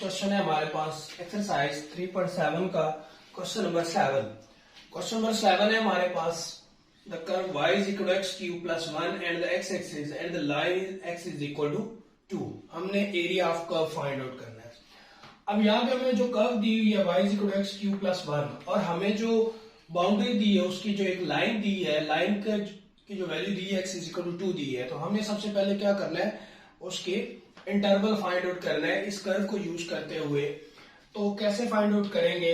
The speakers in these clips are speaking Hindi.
क्वेश्चन है हमारे पास एक्सरसाइज 3.7 का क्वेश्चन नंबर 7। क्वेश्चन नंबर 7 है हमारे पास the curve y is equal to x cube plus 1 and the x axis and the line x is equal to 2। हमने area of curve find out करना है। अब यहाँ पे हमें जो कर्व दी हुई है y is equal to x cube plus 1 और हमें जो बाउंड्री दी है उसकी जो एक लाइन दी है, लाइन की जो वैल्यू दी है x is equal to 2 दी है, तो हमें सबसे पहले क्या करना है, उसके इंटरवल फाइंड आउट करना है इस कर्व को यूज करते हुए। तो कैसे फाइंड आउट करेंगे,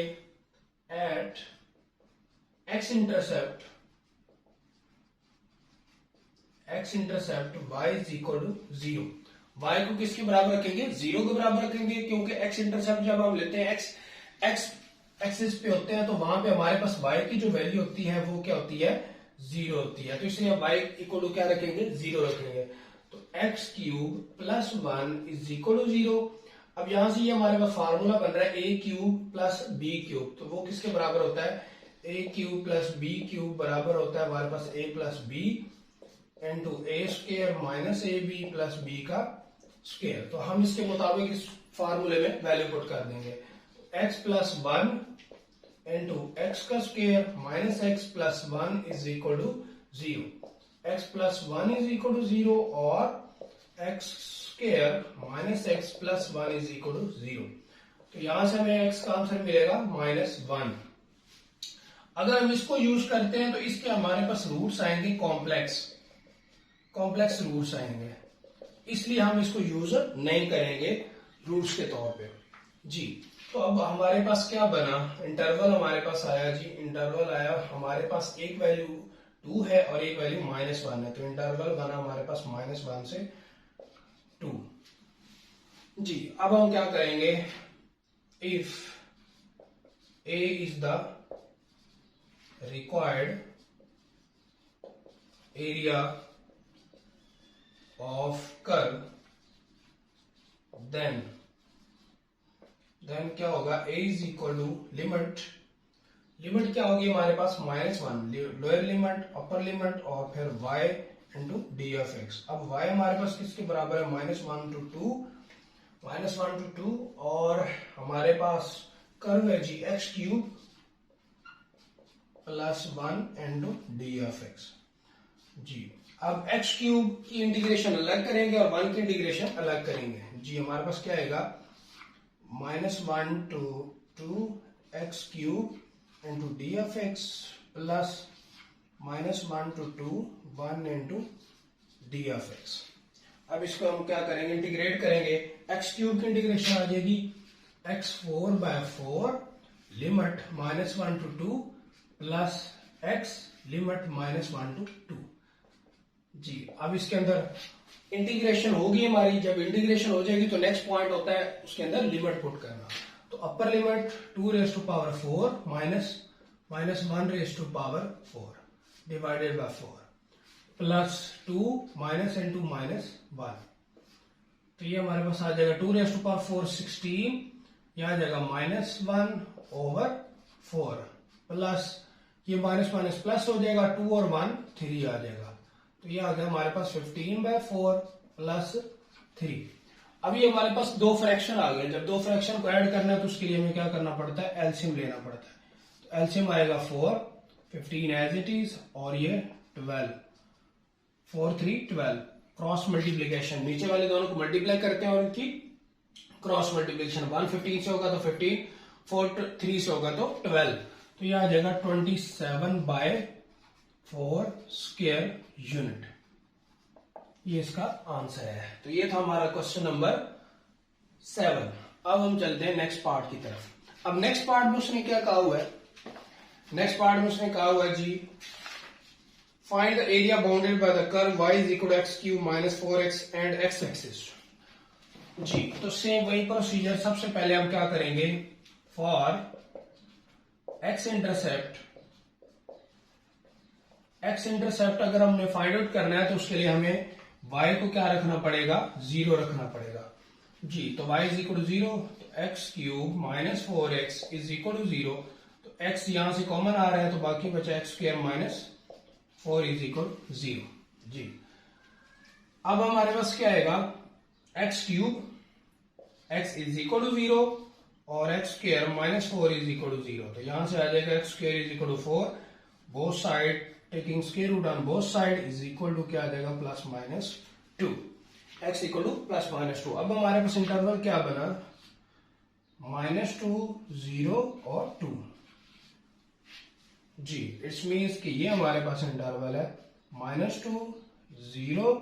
at x intercept y is equal to 0। y को किसके बराबर रखेंगे, 0 के बराबर रखेंगे, क्योंकि x इंटरसेप्ट जब हम लेते हैं x एक्सिस पे होते हैं तो वहां पे हमारे पास y की जो वैल्यू होती है वो क्या होती है, 0 होती है। तो इसलिए y इक्वल टू क्या रखेंगे, 0 रखेंगे। तो x cube plus 1 is equal to 0। अब यहां से ये हमारे पास फार्मूला बन रहा है a cube plus b cube, तो वो किसके बराबर होता है, a cube plus b cube बराबर होता है हमारे पास a plus b into a square minus a b plus b का स्क्वायर। तो हम इसके मुताबिक इस फार्मूले में वैल्यू पुट कर देंगे। x प्लस 1 इंटू एक्स का square minus x plus 1 is equal to 0। x plus 1 is equal to 0 और x square minus x plus 1 is equal to 0। तो यहां से हमें x का आंसर मिलेगा -1। अगर हम इसको यूज करते हैं तो इसके हमारे पास रूट्स आएंगे कॉम्प्लेक्स रूट्स आएंगे, इसलिए हम इसको यूज नहीं करेंगे रूट्स के तौर पे जी। तो अब हमारे पास क्या बना, इंटरवल हमारे पास आया जी, इंटरवल आया हमारे पास एक वैल्यू 2 है और एक वैल्यू -1 है, तो इंटरवल बना हमारे पास -1 से 2 जी। अब हम क्या करेंगे, if a is the required area of curve then क्या होगा, a is equal to limit क्या होगी हमारे पास -1, लोअर लिमिट अपर लिमिट और फिर y into d of x. अब y हमारे पास किसके बराबर है, -1 to 2 और हमारे पास कर्व है जी x cube plus 1 into d of x जी। अब x क्यूब की इंटीग्रेशन अलग करेंगे और 1 की इंटीग्रेशन अलग करेंगे जी। हमारे पास क्या आएगा, -1 to 2 x cube into d of x plus -1 to 2 1 into d of x. अब इसको हम क्या करेंगे, इंटीग्रेट करेंगे। x क्यूब की इंटीग्रेशन आ जाएगी x4/4 limit -1 to 2 plus x limit -1 to 2 जी। अब इसके अंदर इंटीग्रेशन होगी हमारी, जब इंटीग्रेशन हो जाएगी तो नेक्स्ट पॉइंट होता है उसके अंदर लिमिट पुट करना। तो upper limit 2⁴ minus (1⁴) divided by 4 plus 2 minus into -1। तो ये हमारे पास आ जाएगा 2⁴ 16, यह आ जाएगा (1/4) प्लस ये माइनस प्लस हो जाएगा, 2 और 1 3 आ जाएगा। तो ये आ गया हमारे पास 15/4 प्लस 3। अब ये हमारे पास दो फ्रैक्शन आ गए। जब दो फ्रैक्शन को ऐड करना है तो उसके लिए हमें क्या करना पड़ता है, एलसीएम लेना पड़ता है। तो एलसीएम आएगा 4, 15 एज इट इज और ये 12, 4 3 12 क्रॉस मल्टीप्लीकेशन, नीचे वाले दोनों को मल्टीप्लाई करते हैं और उनकी क्रॉस मल्टीप्लीकेशन 1 15 से होगा तो 15, 4 3 से होगा तो 12। तो ये आ जाएगा 27/4 स्क्वायर यूनिट। ये इसका आंसर है। तो ये था हमारा क्वेश्चन नंबर 7। अब हम चलते हैं नेक्स्ट पार्ट की तरफ। अब नेक्स्ट पार्ट में उसने क्या कहा हुआ है, नेक्स्ट पार्ट में उसने कहा हुआ है जी, find the area bounded by the curve y is equal to x cube minus 4x and x axis जी। तो सेम वही प्रोसीजर, सबसे पहले हम क्या करेंगे, फॉर x इंटरसेप्ट अगर हमने फाइंड आउट करना है तो उसके लिए हमें y को क्या रखना पड़ेगा, 0 रखना पड़ेगा जी। तो y इज इक्वल टू 0, तो x cube minus 4x is equal to 0। तो x यहां से कॉमन आ रहा है तो बाकी बचा x square minus 4 is equal 0 जी। अब हमारे पास क्या आएगा, x cube x is equal to 0 और x square minus 4 is equal to 0। तो यहां से आ जाएगा x square is equal to 4, both side taking square root on both side is equal to क्या आ जाएगा plus minus 2, x equal to plus minus 2। अब हमारे पास इंटरवल क्या बना, -2 0 और 2 जी। इट्स मीन्स कि ये हमारे पास इंटरवल है -2 0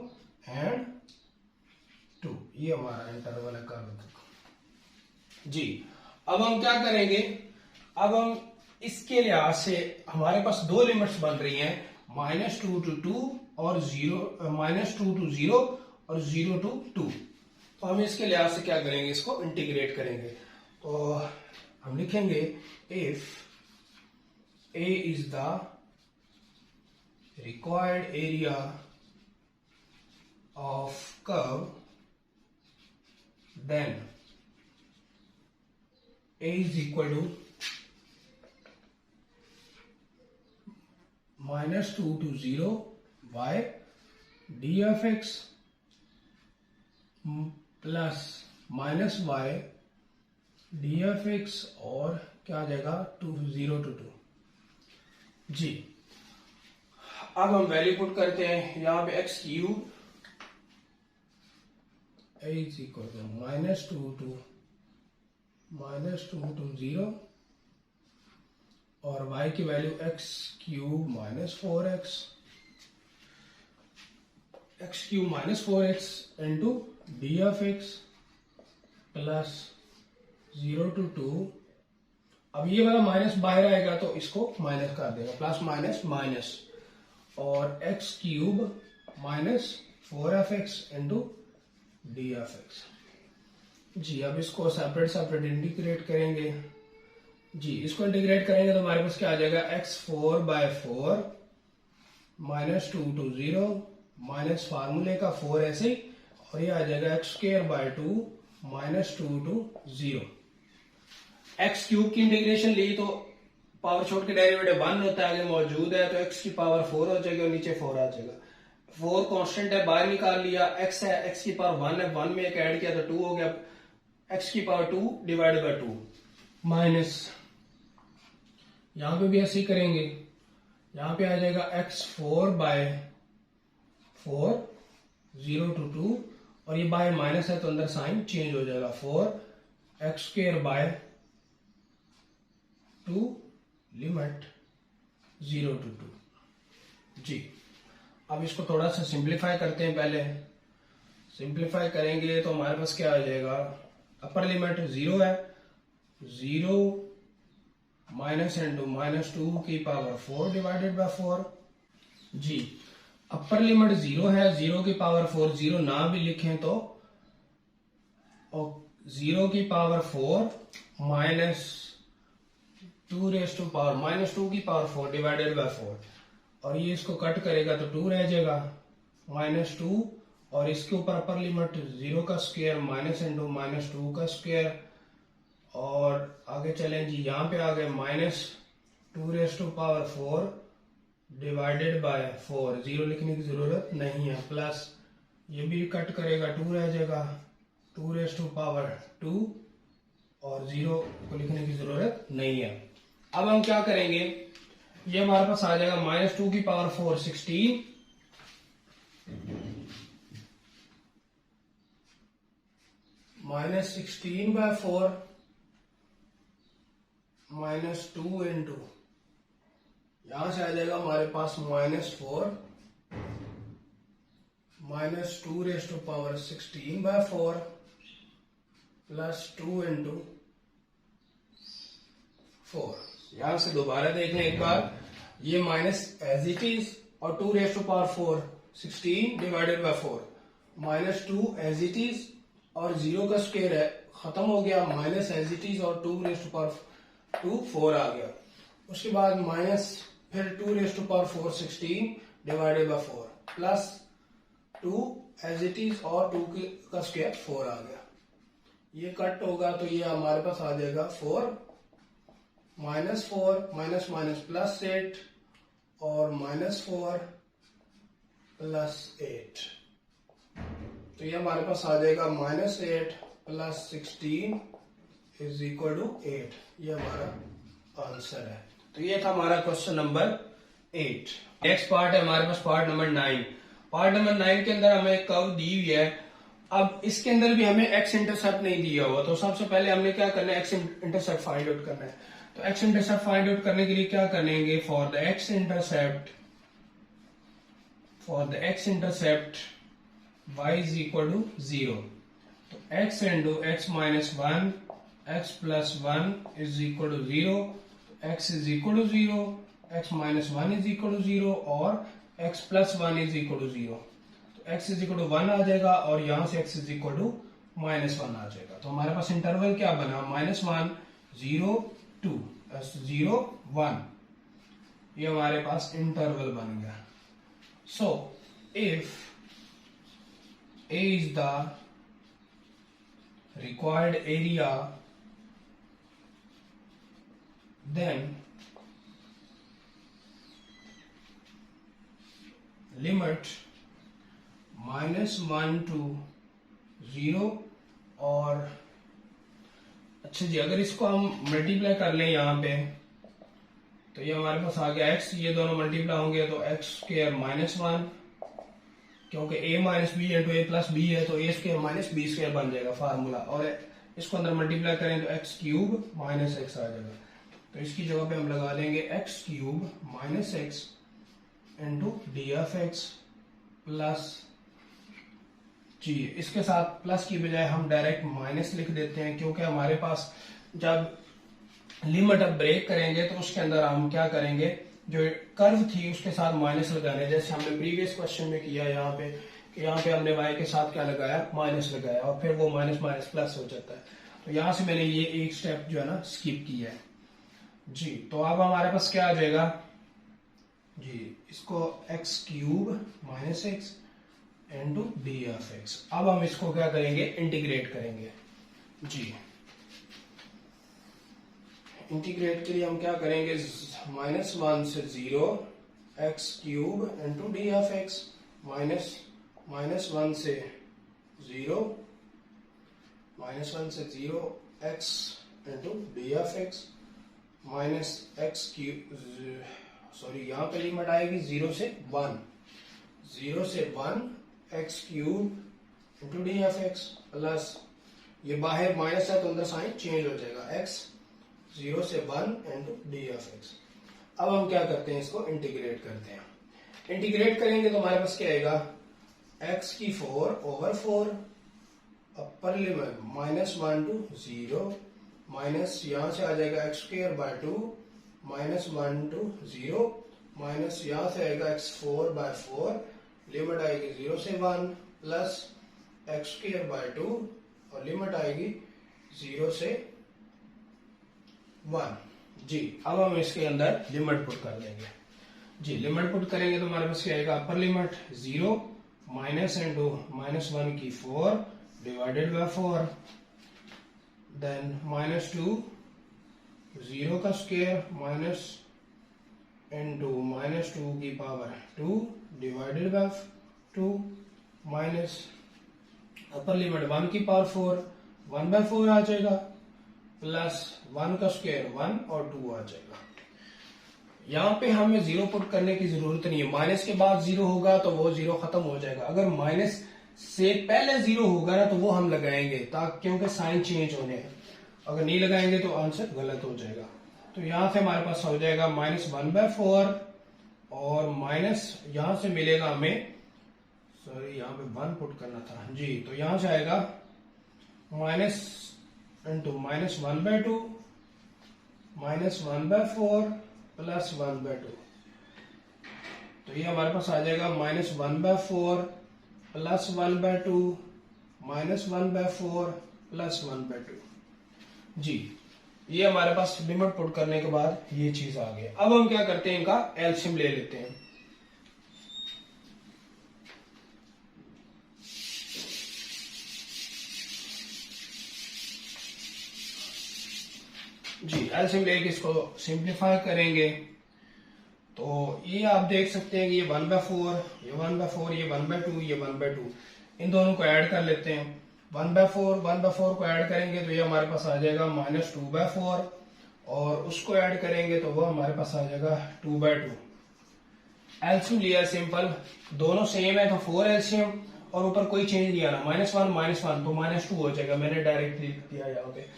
एंड 2, ये हमारा इंटरवल है कर्व जी। अब हम क्या करेंगे, अब हम इसके लिहाज से हमारे पास दो लिमिट्स बन रही हैं, -2 to 2 और -2 to 0 और 0 to 2। तो हम इसके लिहाज से क्या करेंगे, इसको इंटीग्रेट करेंगे। तो हम लिखेंगे if A is the required area of curve, then A is equal to -2 to 0 by d of x plus minus y d of x और क्या आ जाएगा 0 to 2 जी। अब हम वैल्यू पुट करते हैं, यहां पे x cube is equal to -2 to 0 और y की value x cube -4x into d of x plus 0 to 2। अब ये वाला माइनस बाहर आएगा तो इसको माइनस कर देगा, प्लस माइनस माइनस, और x cube -4f(x) into d of x जी। अब इसको सेपरेट सेपरेट इंटीग्रेट करेंगे जी। इसको इंटीग्रेट करेंगे तो हमारे पास क्या आ जाएगा, x4/4 -2 to 0 माइनस फार्मूले का 4 ऐसे ही, और ये आ जाएगा x²/2 -2 to 0। एक्स क्यूब की इंटीग्रेशन ली तो पावर छोड़ के डेरिवेटिव 1 होता है, अगर मौजूद है तो x की पावर 4 हो जाएगी और नीचे 4 आ जाएगा। 4 कांस्टेंट है, बाहर निकाल लिया, x है, x की पावर 1 है, 1 में एक ऐड किया तो 2 हो गया, x की पावर 2 डिवाइडेड बाय 2 माइनस, यहां पे भी ऐसे ही करेंगे, यहां पे आ जाएगा x4/4 0 to 2 और ये बाय माइनस है तो अंदर साइन चेंज हो जाएगा, 4x² 2 लिमिट 0 to 2 जी। अब इसको थोड़ा सा सिंप्लीफाई करते हैं, पहले सिंप्लीफाई करेंगे तो हमारे पास क्या आ जाएगा, अपर लिमिट 0 है, 0 माइनस इंटू -2 की पावर 4 डिवाइडेड बाय 4 जी। अपर लिमिट 0 है, 0 की पावर 4, 0 ना भी लिखें तो, और 0 की पावर 4 -2 रेज़ टू पावर -2 की पावर 4 डिवाइडेड बाय 4, और ये इसको कट करेगा तो 2 रह जाएगा, -2 और इसके ऊपर अपर लिमिट 0 का स्क्वायर माइनस इंटू -2 का स्क्वायर, और आगे चलें जी, यहाँ पे आ गए -2 raise to power 4 divided by 4, 0 लिखने की जरूरत नहीं है, प्लस ये भी कट करेगा 2 रह जाएगा, 2 रेज़ टू पावर 2 और 0 को लिखने की जरूरत नहीं है। अब हम क्या करेंगे, ये हमारे पास आ जाएगा -2 की पावर 4 16 -16/4 -2 इंटू, यहां से आ जाएगा हमारे पास -4 -2 raise to power 16/4 plus 2 into 4। यहां से दोबारा देख लें एक बार, ये माइनस एज इट इज और 2 raise to power 4 16 divided by 4, -2 as it is और 0 का स्क्वायर है, खत्म हो गया, माइनस एज इट इज और 2 रेज़ टू पावर 2 4 आ गया, उसके बाद माइनस फिर 2 raise to power 4 16 divided by 4 plus 2 as it is और 2 का स्क्वायर 4 आ गया, ये कट होगा तो ये हमारे पास आ जाएगा 4 -4 माइनस माइनस प्लस 8 और -4 प्लस 8, तो ये हमारे पास आ जाएगा -8 प्लस 16 इज इक्वल टू 8। ये हमारा आंसर है। तो ये था हमारा क्वेश्चन नंबर 8। नेक्स्ट पार्ट है हमारे पास पार्ट नंबर 9। पार्ट नंबर 9 के अंदर हमें एक कर्व दी हुई है। अब इसके अंदर भी हमें एक्स इंटरसेप्ट नहीं दिया हुआ, तो सबसे पहले हमने क्या करना है, एक्स इंटरसेप्ट फाइंड आउट करना है। तो एक्स इंटरसेप्ट फाइंड आउट करने के लिए क्या करेंगे, for the x intercept y is equal to 0। तो x into x minus 1 x plus 1 is equal to 0। x is equal to 0, x minus 1 is equal to 0 और x plus 1 is equal to 0। तो x इज इक्वल टू 1 आ जाएगा और यहां से x is equal to minus 1 आ जाएगा। तो हमारे पास इंटरवल क्या बना, -1 0 2 0 1। ये हमारे पास इंटरवल बन गया। So if A is the required area, then limit -1 to 0 और अच्छा जी, अगर इसको हम मल्टीप्लाई कर लें यहाँ पे तो ये हमारे पास आ गया x, ये दोनों मल्टीप्लाई होंगे तो x स्क्वायर -1, क्योंकि a minus b into a plus b है तो a square minus b square बन जाएगा फार्मूला, और इसको अंदर मल्टीप्लाई करें तो एक्स क्यूब माइनस एक्स आ जाएगा। तो इसकी जगह पे हम लगा देंगे x cube minus x into d f x plus जी। इसके साथ प्लस की बजाय हम डायरेक्ट माइनस लिख देते हैं, क्योंकि हमारे पास जब लिमिट अब ब्रेक करेंगे तो उसके अंदर हम क्या करेंगे, जो कर्व थी उसके साथ माइनस लगाने, जैसे हमने प्रीवियस क्वेश्चन में किया यहाँ पे हमने y के साथ क्या लगाया, माइनस लगाया, और फिर वो माइनस माइनस प्लस हो जाता है। तो यहां से मैंने ये एक स्टेप जो है ना स्किप किया है जी। तो अब हमारे पास क्या आ जाएगा जी, इसको x cube minus x into d f x. अब हम इसको क्या करेंगे, इंटीग्रेट करेंगे जी। इंटीग्रेट के लिए हम क्या करेंगे, -1 से 0 x cube into d f x, -1 से 0 x into d f x minus x cube, sorry यहाँ पे लिमिट आएगी 0 से 1 x cube into d f x plus, ये बाहर माइनस है तो अंदर साइन चेंज हो जाएगा, x 0 से 1 इंटू डी एफ एक्स। अब हम क्या करते हैं, इसको इंटीग्रेट करते हैं। इंटीग्रेट करेंगे तो हमारे पास क्या आएगा, x की 4/4 अपर लिमिट -1 टू 0 माइनस यहां से आ जाएगा x²/2 -1 टू 0 माइनस यहां से आएगा x4/4 लिमिट आएगी 0 से 1 प्लस x²/2 और लिमिट आएगी 0 से 1 जी। अब हम इसके अंदर लिमिट पुट कर देंगे जी। लिमिट पुट करेंगे तो हमारे पास क्या आएगा, अपर लिमिट 0 माइनस इंटू -1 की 4 डिवाइडेड बाय 4, देन -2 0 का स्क्वायर माइनस इंटू -2 की power 2 divided by 2 minus upper limit 1 की पावर 4 1/4 आ जाएगा प्लस 1 का स्क्वायर 1 और 2 आ जाएगा। यहाँ पे हमें 0 पुट करने की जरूरत नहीं है, माइनस के बाद 0 होगा तो वो 0 खत्म हो जाएगा। अगर माइनस से पहले 0 होगा ना तो वो हम लगाएंगे, ताकि क्योंकि साइन चेंज होने हैं, अगर नहीं लगाएंगे तो आंसर गलत हो जाएगा। तो यहां से हमारे पास हो जाएगा -1/4 और माइनस यहां से मिलेगा हमें, सॉरी यहाँ पे 1 पुट करना था जी। तो यहां से आएगा माइनस इंटू -1/2 -1/4 प्लस 1/2। तो ये हमारे पास आ जाएगा -1/4 प्लस 1/2 -1/4 प्लस 1/2 जी। ये हमारे पास लिमिट पुट करने के बाद ये चीज आ गई। अब हम क्या करते हैं, इनका एलसीएम ले लेते हैं जी। एलसीएम लेके इसको सिंप्लीफाई करेंगे तो ये आप देख सकते हैं कि ये 1/4 ये 1/4 ये 1/2 ये 1/2, इन दोनों को ऐड कर लेते हैं। 1/4 1/4 को ऐड करेंगे तो ये हमारे पास आ जाएगा -2/4 और उसको ऐड करेंगे तो वो हमारे पास आ जाएगा 2/2। एलसीएम लिया सिंपल, दोनों सेम है तो 4 एलसीएम और ऊपर कोई चेंज नहीं आना, -1 तो -2 हो जाएगा, मैंने डायरेक्ट लिख दिया यहाँ पे।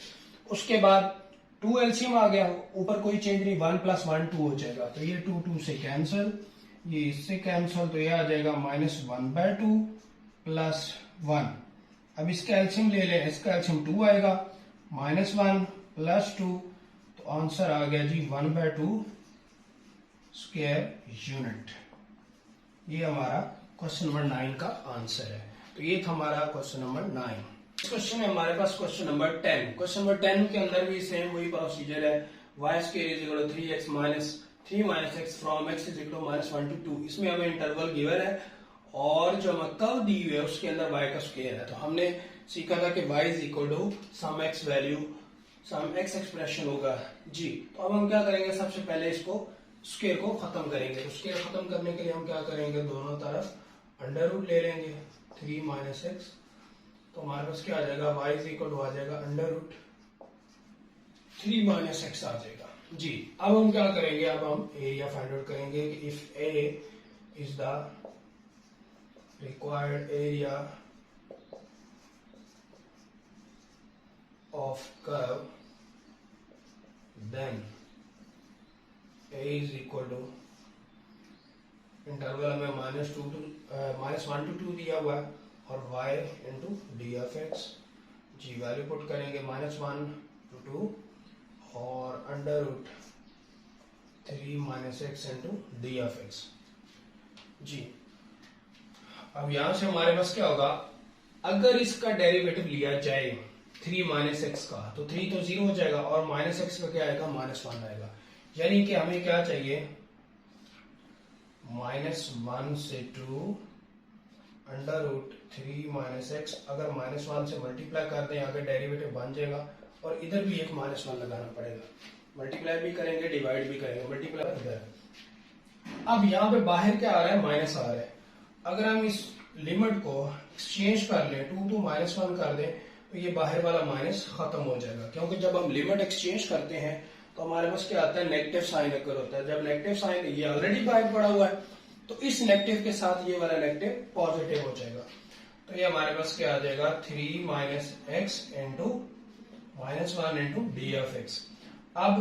उसके बाद 2 एलसीएम आ गया, ऊपर कोई चेंज नहीं, 1 + 1 2 हो जाएगा, तो ये 2 से कैंसिल, ये इससे कैंसिल, तो ये आ जाएगा -1/2 + 1। अब इसका एलसीएम ले लें, इसका एलसीएम 2 आएगा, -1 + 2, तो आंसर आ गया जी 1/2 स्क्वायर यूनिट। ये हमारा क्वेश्चन नंबर 9 का आंसर है। तो ये था हमारा क्वेश्चन नंबर 9। क्वेश्चन है हमारे पास क्वेश्चन नंबर 10। क्वेश्चन नंबर 10 के अंदर भी सेम वही प्रोसीजर है, y² = 3x - 3 - x from x = -1 to 2। इसमें हमें इंटरवल गिवन है और जो हमें कर्व दी हुई है उसके अंदर y का स्क्वायर है। तो हमने सीखा था कि y = सम x वैल्यू, सम x एक्सप्रेशन होगा जी। तो अब हम क्या करेंगे, सबसे पहले इसको स्क्वायर को खत्म करेंगे। तो स्क्वायर खत्म करने के लिए हम क्या करेंगे, दोनों तरफ अंडर रूट ले लेंगे, 3 - x, तो हमारे पास क्या आ जाएगा, y = आ जाएगा √3 - x आ जाएगा जी। अब हम क्या करेंगे, अब हम एरिया फाइंड आउट करेंगे कि if a is the required area of curve then a is equal to interval में -1 to 2 दिया हुआ है और y into d of x जी। वैल्यू पुट करेंगे -1 to 2 और √3 - x into d of x जी। अब यहां से हमारे पास क्या होगा, अगर इसका डेरिवेटिव लिया जाए 3 - x का, तो 3 तो 0 हो जाएगा और -x का क्या आएगा, -1 आएगा। यानी कि हमें क्या चाहिए, -1 से 2 √3 - x, अगर -1 से मल्टीप्लाई कर दें आगे डेरिवेटिव बन जाएगा और इधर भी एक -1 लगाना पड़ेगा, मल्टीप्लाई भी करेंगे डिवाइड भी करेंगे, मल्टीप्लाई इधर। अब यहाँ पे बाहर क्या आ रहा है, माइनस आ रहा है। अगर हम इस लिमिट को एक्सचेंज कर लें, 2 to -1 कर दें, तो ये बाहर वाला माइनस खत्म हो जाएगा, क्योंकि जब हम लिमिट एक्सचेंज करते हैं तो हमारे पास क्या आता है, नेगेटिव साइन अगर होता है। जब नेगेटिव साइन, ये ऑलरेडी बाहर पड़ा हुआ है, तो इस नेगेटिव के साथ ये वाला नेगेटिव पॉजिटिव हो जाएगा। तो ये हमारे पास क्या आ जाएगा, 3 - x into -1 into d of x। अब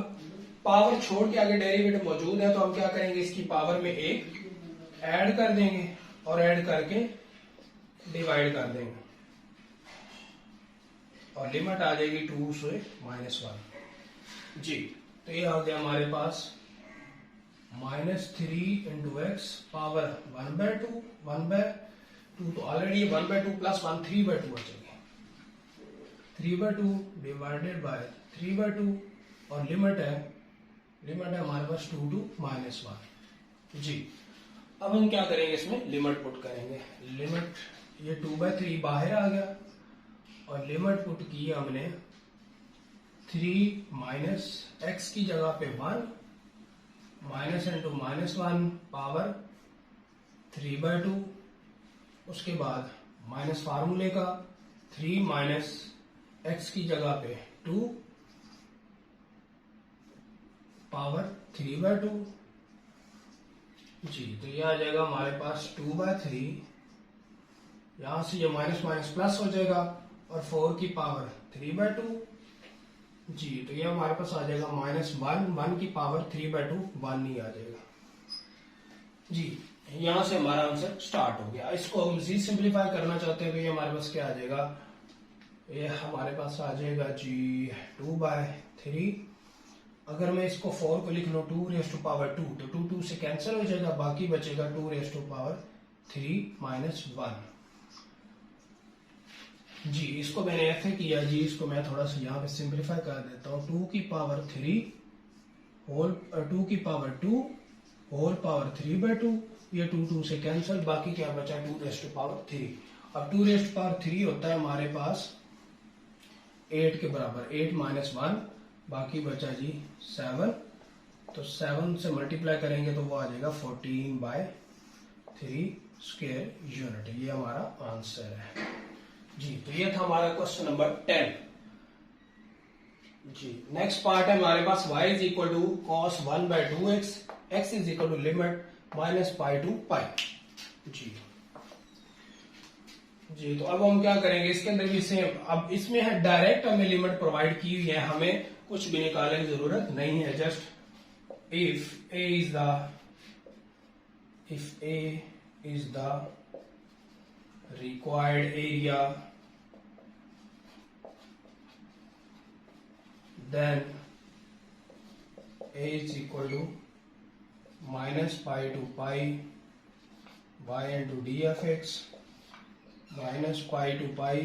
पावर छोड़ के आगे डेरिवेटिव मौजूद है, तो हम क्या करेंगे, इसकी पावर में एक ऐड कर देंगे और ऐड करके डिवाइड कर देंगे और लिमिट आ जाएगी 2 से -1 जी। तो ये आ गया हमारे पास -3 into x पावर 1/2 तो ऑलरेडी 1/2 + 1 3/2 आ जाएगी, 3/2 डिवाइडेड बाय 3/2 और लिमिट है हमारे पास 2 to -1 जी। अब हम क्या करेंगे, इसमें लिमिट पुट करेंगे। लिमिट, ये 2/3 बाहर आ गया और लिमिट पुट की हमने 3 - x की जगह पे 1 into -1 पावर 3/2, उसके बाद माइनस फार्मूले का 3 - x की जगह पे 2 पावर 3/2 जी। तो ये आ जाएगा हमारे पास 2/3, यहां से ये माइनस प्लस हो जाएगा और 4 की पावर 3/2 जी। तो ये हमारे पास आ जाएगा -1 की पावर 3/2 1 ही आ जाएगा जी। यहां से हमारा आंसर स्टार्ट हो गया। इसको हम मजीद सिंप्लीफाई करना चाहते हैं तो ये हमारे पास क्या आ जाएगा, ये हमारे पास आ जाएगा जी 2/3। अगर मैं इसको 4 को लिख लूं 2⁻², तो 2 से कैंसिल हो जाएगा, बाकी बचेगा 2⁻³ - 1 जी। इसको मैंने ऐसे किया जी, इसको मैं थोड़ा सा यहाँ पे सिंप्लीफाई कर देता हूँ। 2 की पावर 3 2 की पावर 2 होल पावर 3/2, ये 2 से कैंसिल, बाकी क्या बचा 2⁻3। अब 2⁻3 होता है हमारे पास 8 के बराबर, 8 - 1, बाकी बचा जी 7, तो 7 से मल्टीप्लाई करेंगे तो वो आ जाएगा 14/3 स्क्वायर यूनिट। ये हमारा आंसर है जी, तो ये था हमारा क्वेश्चन नंबर 10। जी, नेक्स्ट पार्ट है हमारे पास y is equal to cos 1/2x, x is equal to limit -pi to pi. जी, तो अब हम क्या करेंगे, इसके अंदर भी सेम, अब इसमें है डायरेक्ट हमें लिमिट प्रोवाइड की हुई है, हमें कुछ भी निकालने की जरूरत नहीं है। Just if a is the required area, then a is equal to -pi to pi y into d of x -pi to pi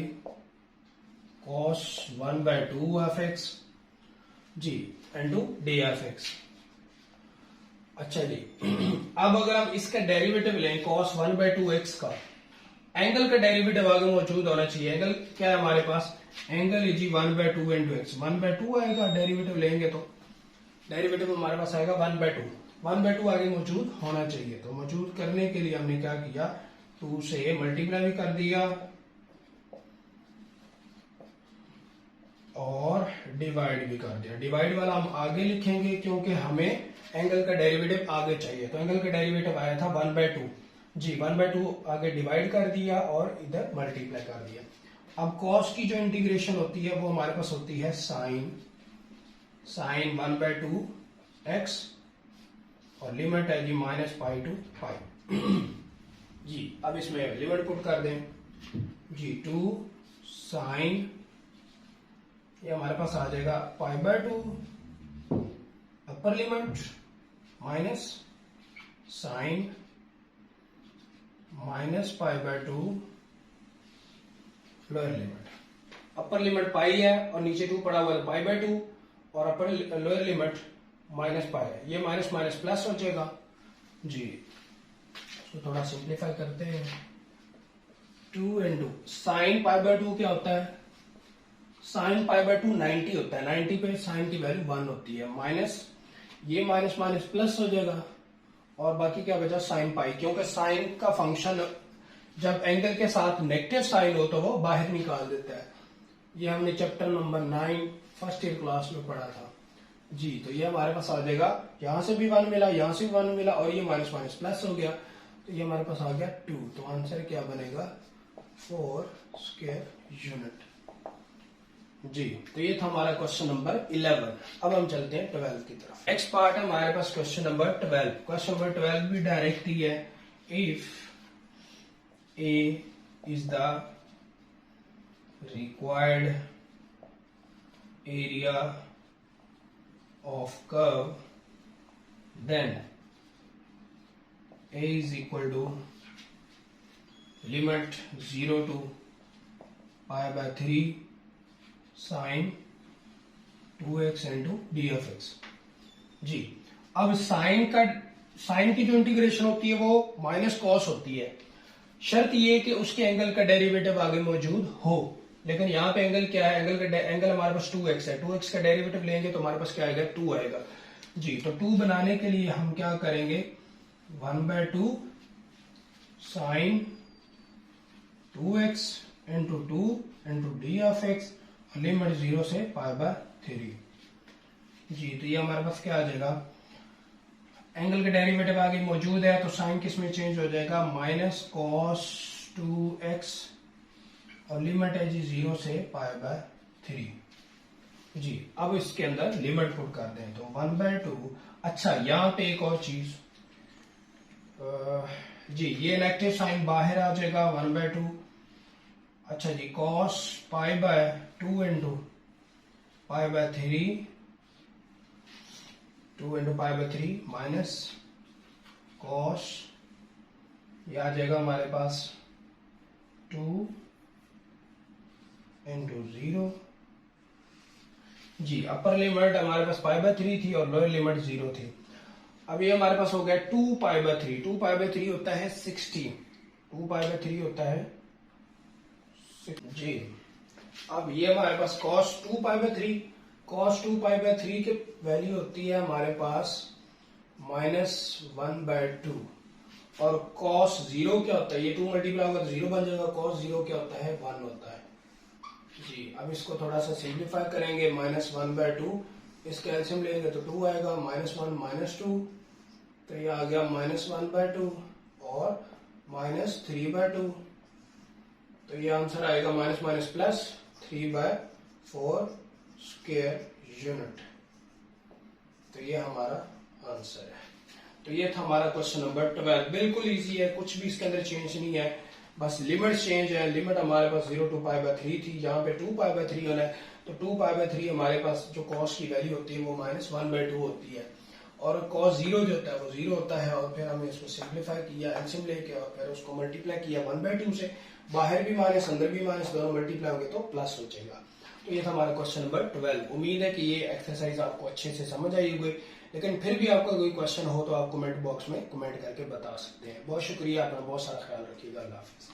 cos 1/2 of x जी into d of x। अच्छा जी, अब अगर हम इसका डेरिवेटिव लें cos 1/2x का, एंगल का डेरिवेटिव आगे मौजूद होना चाहिए। एंगल क्या है हमारे पास, एंगल इज 1/2 इंटू एक्स, 1/2 आएगा, डेरिवेटिव लेंगे तो डेरिवेटिव हमारे पास आएगा 1/2 आगे मौजूद होना चाहिए। तो मौजूद करने के लिए हमने क्या किया, 2 से मल्टीप्लाई भी कर दिया और डिवाइड भी कर दिया। डिवाइड वाला हम आगे लिखेंगे क्योंकि हमें एंगल का डेरिवेटिव आगे चाहिए। तो एंगल का डेरिवेटिव आया था 1/2 जी, 1/2 आगे डिवाइड कर दिया और इधर मल्टीप्लाई कर दिया। अब कॉस की जो इंटीग्रेशन होती है वो हमारे पास होती है साइन 1/2 x और लिमिट है जी -पाई टू पाई। जी, अब इसमें लिमिट पुट कर दें जी, 2 साइन, ये हमारे पास आ जाएगा π/2 upper limit minus sine -π/2 lower limit. Upper limit pi है और नीचे 2 पड़ा हुआ है π/2 और अपर लोअर लिमिट -π है, ये माइनस माइनस प्लस हो जाएगा जी। इसको थोड़ा सिंप्लीफाई करते हैं। 2 इंटू साइन π/2 क्या होता है, साइन π/2 90 होता है, 90 पे साइन की वैल्यू 1 होती है, माइनस ये माइनस माइनस प्लस हो जाएगा और बाकी क्या बचा साइन पाई, क्योंकि साइन का फंक्शन जब एंगल के साथ नेगेटिव साइन हो तो वो बाहर निकाल देता है। ये हमने chapter number 9 first year class में पढ़ा था जी। तो ये हमारे पास आ जाएगा, यहां से भी 1 मिला, यहां से भी 1 मिला और ये माइनस माइनस प्लस हो गया, तो ये हमारे पास आ गया 2। तो आंसर क्या बनेगा, 4 स्क्वायर यूनिट जी। तो ये था हमारा क्वेश्चन नंबर 11। अब हम चलते हैं 12 की तरफ। नेक्स्ट पार्ट है हमारे पास क्वेश्चन नंबर 12। क्वेश्चन नंबर 12 भी डायरेक्ट ही है। If a is the required area of curve, then a is equal to limit 0 to π/3 sin 2x into d of x जी। अब साइन की जो इंटीग्रेशन होती है वो माइनस कॉस होती है, शर्त ये कि उसके एंगल का डेरिवेटिव आगे मौजूद हो। लेकिन यहाँ पे एंगल क्या है, एंगल हमारे पास 2x है, 2x का डेरिवेटिव लेंगे तो हमारे पास क्या आएगा, 2 आएगा जी। तो 2 बनाने के लिए हम क्या करेंगे, 1/2 sine 2x into 2 into d of x, limit 0 से π/3 जी। तो ये हमारे पास क्या आ जाएगा, एंगल का डेरिवेटिव आगे मौजूद है तो साइन किस में चेंज हो जाएगा, माइनस कॉस 2x और लिमिट है जी 0 से π/3 जी। अब इसके अंदर लिमिट पुट कर दें तो 1/2। अच्छा, यहाँ पे एक और चीज जी, ये नेगेटिव साइन बाहर आ जाएगा 1/2। अच्छा जी, cos π/2 into π/3, 2 into π/3 minus cos, ये आ जाएगा हमारे पास 2 इंटू 0 जी। अपर लिमिट हमारे पास π/3 थी और लोअर लिमिट 0 थी। अब ये हमारे पास हो गया 2π/3। 2π/3 होता है 16, 2π/3 होता है जी। अब ये हमारे पास cos 2π/3, cos 2π/3 की वैल्यू होती है हमारे पास -1/2 और cos 0 क्या होता है, ये 2 मल्टीप्लाई होगा तो 0 बन जाएगा, cos 0 क्या होता है, 1 होता है जी अब इसको थोड़ा सा सिंप्लीफाई करेंगे, -1/2, इसका एलसीएम लेंगे तो 2 आएगा, -1 -2, तो ये आ गया -1/2 और -3/2, तो ये आंसर आएगा माइनस प्लस 3/4 स्क्वायर यूनिट। तो ये हमारा आंसर है। तो ये था हमारा क्वेश्चन नंबर 12। बिल्कुल इजी है, कुछ भी इसके अंदर चेंज नहीं है, बस लिमिट चेंज है। लिमिट हमारे पास 0 to π/3 थी, यहाँ पे 2π/3 होना है, तो 2π/3 हमारे पास जो cos की वैल्यू होती है वो -1/2 होती है, और cos 0 जो होता है वो 0 होता है। और फिर हमने इसको सिंप्लीफाई किया एलसीएम लेके, और फिर उसको मल्टीप्लाई किया 1/2 से, बाहर भी माइनस अंदर भी माइनस, दोनों मल्टीप्लाई होंगे तो प्लस हो जाएगा। तो ये था हमारा क्वेश्चन नंबर 12। उम्मीद है कि ये एक्सरसाइज आपको अच्छे से समझ आई होगी, लेकिन फिर भी आपका कोई क्वेश्चन हो तो आप कमेंट बॉक्स में कमेंट करके बता सकते हैं। बहुत शुक्रिया, अपना बहुत सारा ख्याल रखिएगा। अल्लाह हाफिज।